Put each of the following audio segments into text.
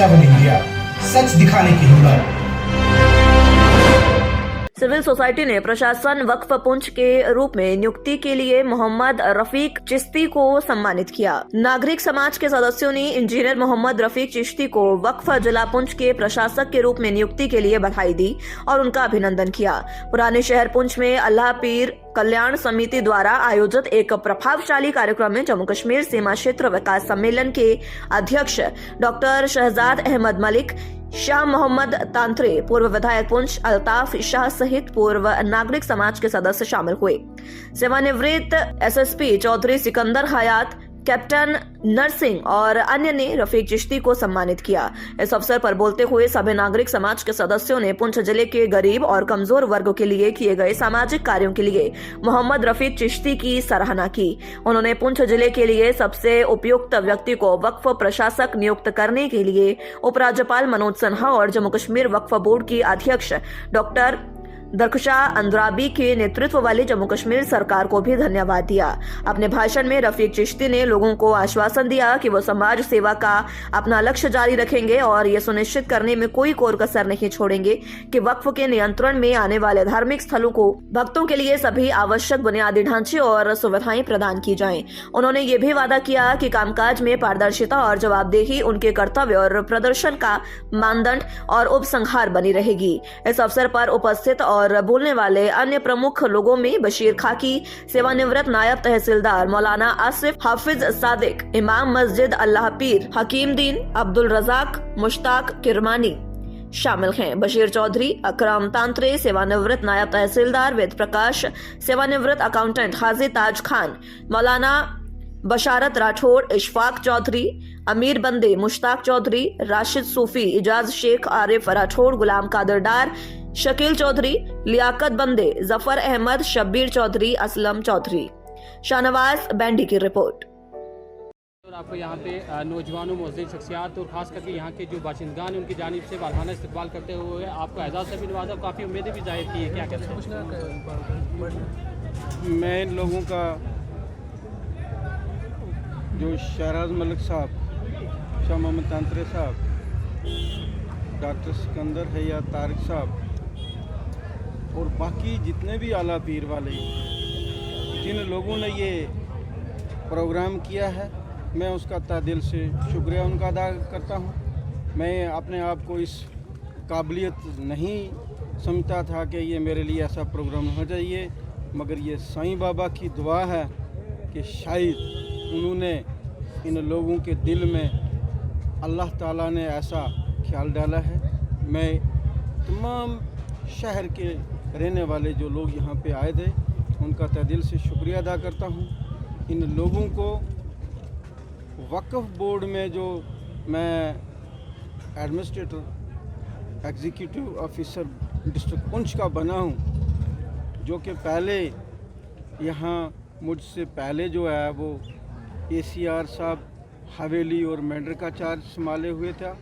7 India, सच दिखाने की हिम्मत। सिविल सोसाइटी ने प्रशासन वक्फ पुंछ के रूप में नियुक्ति के लिए मोहम्मद रफीक चिश्ती को सम्मानित किया। नागरिक समाज के सदस्यों ने इंजीनियर मोहम्मद रफीक चिश्ती को वक्फ जिला पुंछ के प्रशासक के रूप में नियुक्ति के लिए बधाई दी और उनका अभिनंदन किया। पुराने शहर पुंछ में अल्लाह पीर कल्याण समिति द्वारा आयोजित एक प्रभावशाली कार्यक्रम में जम्मू कश्मीर सीमा क्षेत्र विकास सम्मेलन के अध्यक्ष डॉक्टर शहजाद अहमद मलिक, शाह मोहम्मद तांत्रे, पूर्व विधायक पुंछ अल्ताफ शाह सहित पूर्व नागरिक समाज के सदस्य शामिल हुए। सेवानिवृत्त एसएसपी चौधरी सिकंदर हयात, कैप्टन नरसिंह और अन्य ने रफीक चिश्ती को सम्मानित किया। इस अवसर पर बोलते हुए सभी नागरिक समाज के सदस्यों ने पुंछ जिले के गरीब और कमजोर वर्गों के लिए किए गए सामाजिक कार्यों के लिए मोहम्मद रफीक चिश्ती की सराहना की। उन्होंने पुंछ जिले के लिए सबसे उपयुक्त व्यक्ति को वक्फ प्रशासक नियुक्त करने के लिए उपराज्यपाल मनोज सिन्हा और जम्मू कश्मीर वक्फ बोर्ड की अध्यक्ष डॉक्टर दरखशाह अंद्राबी के नेतृत्व वाली जम्मू कश्मीर सरकार को भी धन्यवाद दिया। अपने भाषण में रफीक चिश्ती ने लोगों को आश्वासन दिया कि वो समाज सेवा का अपना लक्ष्य जारी रखेंगे और ये सुनिश्चित करने में कोई कोर कसर नहीं छोड़ेंगे कि वक्फ के नियंत्रण में आने वाले धार्मिक स्थलों को भक्तों के लिए सभी आवश्यक बुनियादी ढांचे और सुविधाएं प्रदान की जाएं। उन्होंने ये भी वादा किया कि कामकाज में पारदर्शिता और जवाबदेही उनके कर्तव्य और प्रदर्शन का मानदंड और उपसंहार बनी रहेगी। इस अवसर पर उपस्थित और बोलने वाले अन्य प्रमुख लोगों में बशीर खाकी, सेवानिवृत्त नायब तहसीलदार मौलाना आसिफ हाफिज सादिक, इमाम मस्जिद अल्लाह पीर हकीमदीन अब्दुल रजाक मुश्ताक किरमानी शामिल हैं। बशीर चौधरी, अकरम तांत्रे, सेवानिवृत्त नायब तहसीलदार वेद प्रकाश, सेवानिवृत्त अकाउंटेंट हाजी ताज खान, मौलाना बशारत राठौड़, इशफाक चौधरी, अमीर बंदे मुश्ताक चौधरी, राशिद सूफी, इजाज शेख, आरिफ राठौड़, गुलाम कादर डार, शकील चौधरी, लियाकत बंदे, जफर अहमद, शब्बीर चौधरी, असलम चौधरी। शाहनवाज बैंडी की रिपोर्ट। और आपको यहाँ पे नौजवानों, मुअज़्ज़िज़ शख्सियात और ख़ास करके यहाँ के जो बाशिंदगान उनकी जानिब से वालहाना इस्तकबाल करते हुए आपको एजाज़ से भी नवाजा, काफ़ी उम्मीदें भी जाहिर की है। क्या कहते हैं? मैं इन लोगों का जो शहराज मलिक साहब, शाह मोहम्मद तांत्रे साहब, डॉक्टर सिकंदर हयात तारिक साहब और बाकी जितने भी आला पीर वाले जिन लोगों ने ये प्रोग्राम किया है, मैं उसका तहे दिल से शुक्रिया उनका अदा करता हूँ। मैं अपने आप को इस काबिलियत नहीं समझता था कि ये मेरे लिए ऐसा प्रोग्राम हो जाइए, मगर ये साईं बाबा की दुआ है कि शायद उन्होंने इन लोगों के दिल में अल्लाह ताला ने ऐसा ख्याल डाला है। मैं तमाम शहर के रहने वाले जो लोग यहाँ पे आए थे उनका तहे दिल से शुक्रिया अदा करता हूँ। इन लोगों को वक्फ बोर्ड में जो मैं administrator executive officer district Poonch का बना हूँ, जो कि पहले यहाँ मुझसे पहले जो है वो ACR साहब हवेली और मेंढर का चार्ज संभाले हुए था।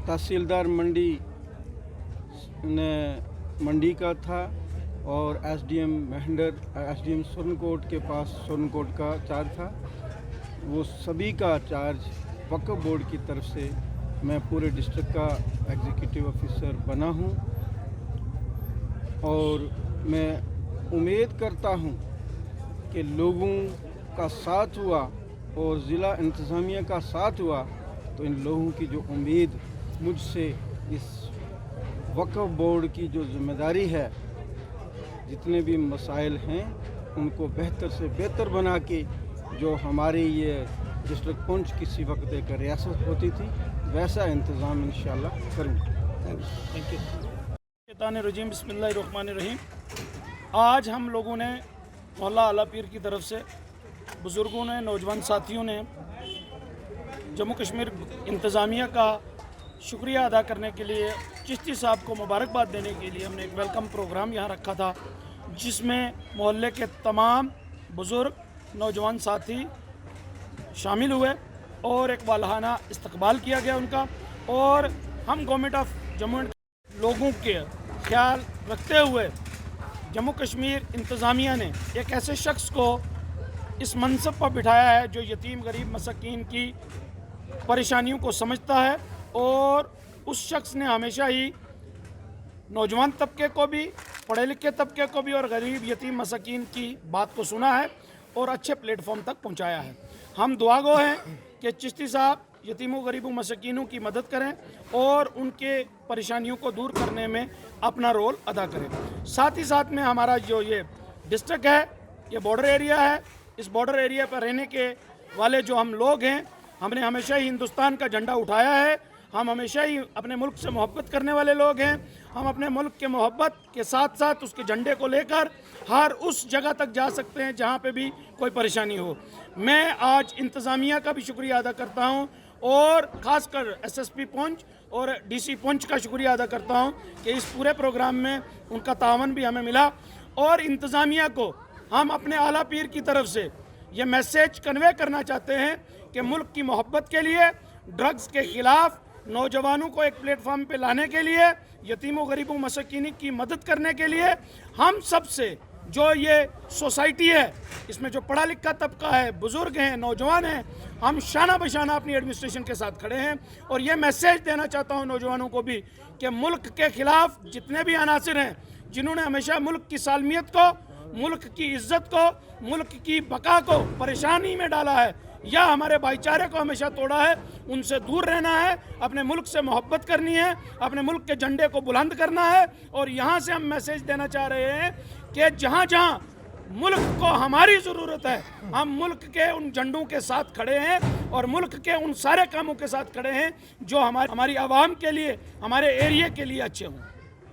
तहसीलदार मंडी ने मंडी का था और SDM मेंढर, SDM सुरनकोट के पास सुरनकोट का चार्ज था। वो सभी का चार्ज वक्फ बोर्ड की तरफ से मैं पूरे डिस्ट्रिक्ट का एग्जीक्यूटिव ऑफिसर बना हूँ और मैं उम्मीद करता हूँ कि लोगों का साथ हुआ और ज़िला इंतज़ामिया का साथ हुआ तो इन लोगों की जो उम्मीद मुझसे इस वक्फ बोर्ड की जो ज़िम्मेदारी है, जितने भी मसाइल हैं उनको बेहतर से बेहतर बना के, जो हमारी ये डिस्ट्रिक्ट पुंछ किसी वक्त एक रियासत होती थी, वैसा इंतज़ाम इंशाल्लाह करूँगा। Thank you. रजीम बिस्मिल्लाहिर्रहमानिर्रहीम। आज हम लोगों ने मोहल्ला आला पीर की तरफ से बुज़ुर्गों ने, नौजवान साथियों ने जम्मू कश्मीर इंतज़ामिया का शुक्रिया अदा करने के लिए, चिश्ती साहब को मुबारकबाद देने के लिए हमने एक वेलकम प्रोग्राम यहाँ रखा था, जिसमें मोहल्ले के तमाम बुज़ुर्ग नौजवान साथी शामिल हुए और एक वालहाना इस्तकबाल किया गया उनका। और हम गवर्नमेंट ऑफ जम्मू लोगों के ख्याल रखते हुए जम्मू कश्मीर इंतज़ामिया ने एक ऐसे शख्स को इस मनसब पर बिठाया है जो यतीम गरीब मसाकीन की परेशानियों को समझता है और उस शख्स ने हमेशा ही नौजवान तबके को भी, पढ़े लिखे तबके को भी और गरीब यतीम मसाकीन की बात को सुना है और अच्छे प्लेटफॉर्म तक पहुंचाया है। हम दुआगो हैं कि चिश्ती साहब यतीमों गरीबों मसाकीनों की मदद करें और उनके परेशानियों को दूर करने में अपना रोल अदा करें। साथ ही साथ में हमारा जो ये डिस्ट्रिक्ट है, ये बॉर्डर एरिया है, इस बॉर्डर एरिया पर रहने के वाले जो हम लोग हैं, हमने हमेशा ही हिंदुस्तान का झंडा उठाया है। हम हमेशा ही अपने मुल्क से मोहब्बत करने वाले लोग हैं। हम अपने मुल्क के मोहब्बत के साथ साथ उसके झंडे को लेकर हर उस जगह तक जा सकते हैं जहां पे भी कोई परेशानी हो। मैं आज इंतज़ामिया का भी शुक्रिया अदा करता हूं और ख़ासकर एसएसपी पुंछ और डीसी पुंछ का शुक्रिया अदा करता हूं कि इस पूरे प्रोग्राम में उनका तावन भी हमें मिला। और इंतज़ामिया को हम अपने आला पीर की तरफ से ये मैसेज कन्वे करना चाहते हैं कि मुल्क की मोहब्बत के लिए, ड्रग्स के ख़िलाफ़, नौजवानों को एक प्लेटफॉर्म पे लाने के लिए, यतीमों गरीबों मसाकीन की मदद करने के लिए हम सब से जो ये सोसाइटी है, इसमें जो पढ़ा लिखा तबका है, बुज़ुर्ग हैं, नौजवान हैं, हम शाना बशाना अपनी एडमिनिस्ट्रेशन के साथ खड़े हैं। और ये मैसेज देना चाहता हूँ नौजवानों को भी कि मुल्क के ख़िलाफ़ जितने भी अनासिर हैं, जिन्होंने हमेशा मुल्क की सालमियत को, मुल्क की इज़्ज़त को, मुल्क की बका को परेशानी में डाला है या हमारे भाईचारे को हमेशा तोड़ा है, उनसे दूर रहना है, अपने मुल्क से मोहब्बत करनी है, अपने मुल्क के झंडे को बुलंद करना है। और यहाँ से हम मैसेज देना चाह रहे हैं कि जहाँ जहाँ मुल्क को हमारी ज़रूरत है, हम मुल्क के उन झंडों के साथ खड़े हैं और मुल्क के उन सारे कामों के साथ खड़े हैं जो हमारी आवाम के लिए, हमारे एरिया के लिए अच्छे हों।